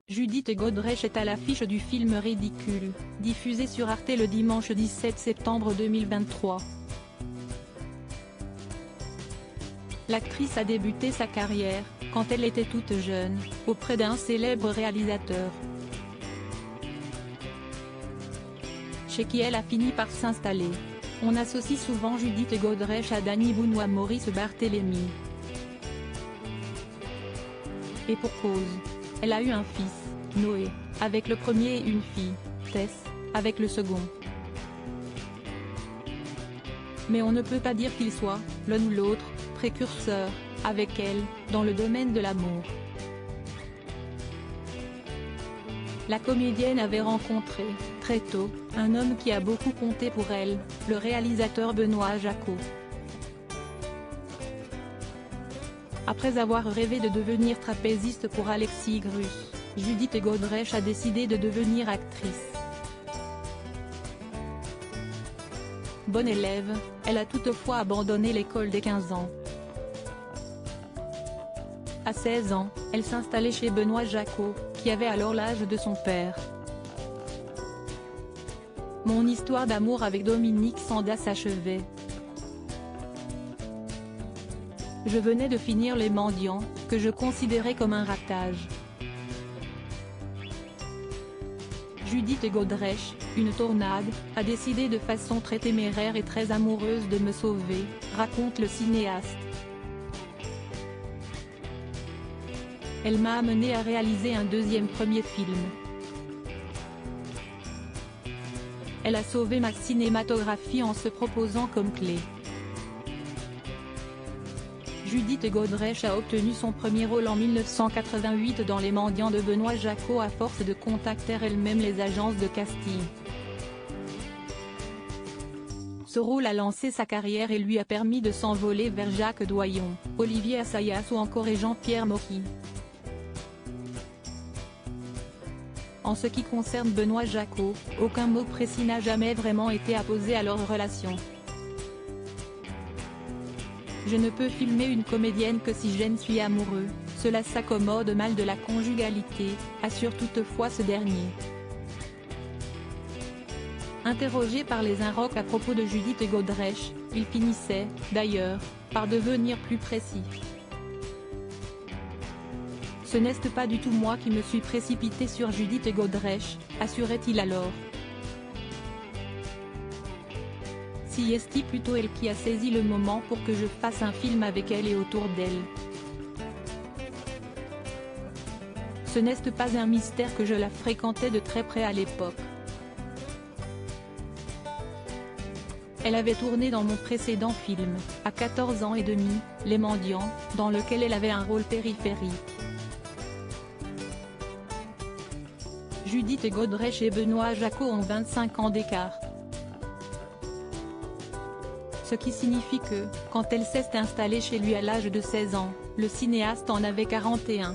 Judith Godrèche est à l'affiche du film Ridicule, diffusé sur Arte le dimanche 17 septembre 2023. L'actrice a débuté sa carrière, quand elle était toute jeune, auprès d'un célèbre réalisateur, chez qui elle a fini par s'installer. On associe souvent Judith Godrèche à Danny Boone ou à Maurice Barthélémy. Et pour cause. Elle a eu un fils, Noé, avec le premier et une fille, Tess, avec le second. Mais on ne peut pas dire qu'ils soient, l'un ou l'autre, précurseurs, avec elle, dans le domaine de l'amour. La comédienne avait rencontré, très tôt, un homme qui a beaucoup compté pour elle, le réalisateur Benoît Jacot. Après avoir rêvé de devenir trapéziste pour Alexis Grus, Judith Godrèche a décidé de devenir actrice. Bonne élève, elle a toutefois abandonné l'école dès 15 ans. À 16 ans, elle s'installait chez Benoît Jacot, qui avait alors l'âge de son père. Mon histoire d'amour avec Dominique Sanda s'achevait. Je venais de finir Les Mendiants, que je considérais comme un ratage. Judith Godrèche, une tornade, a décidé de façon très téméraire et très amoureuse de me sauver, raconte le cinéaste. Elle m'a amené à réaliser un premier film. Elle a sauvé ma cinématographie en se proposant comme clé. Judith Godrèche a obtenu son premier rôle en 1988 dans Les Mendiants de Benoît Jacot à force de contacter elle-même les agences de casting. Ce rôle a lancé sa carrière et lui a permis de s'envoler vers Jacques Doyon, Olivier Assayas ou encore Jean-Pierre Mocky. En ce qui concerne Benoît Jacot, aucun mot précis n'a jamais vraiment été apposé à leur relation. Je ne peux filmer une comédienne que si j'en suis amoureux, cela s'accommode mal de la conjugalité, assure toutefois ce dernier. Interrogé par les Inrocks à propos de Judith Godrèche, il finissait, d'ailleurs, par devenir plus précis. Ce n'est pas du tout moi qui me suis précipité sur Judith Godrèche, assurait-il alors. Si est plutôt elle qui a saisi le moment pour que je fasse un film avec elle et autour d'elle. Ce n'est pas un mystère que je la fréquentais de très près à l'époque. Elle avait tourné dans mon précédent film, à 14 ans et demi, Les Mendiants, dans lequel elle avait un rôle périphérique. Judith Godrèche et Benoît Jacot ont 25 ans d'écart. Ce qui signifie que, quand elle s'est installée chez lui à l'âge de 16 ans, le cinéaste en avait 41.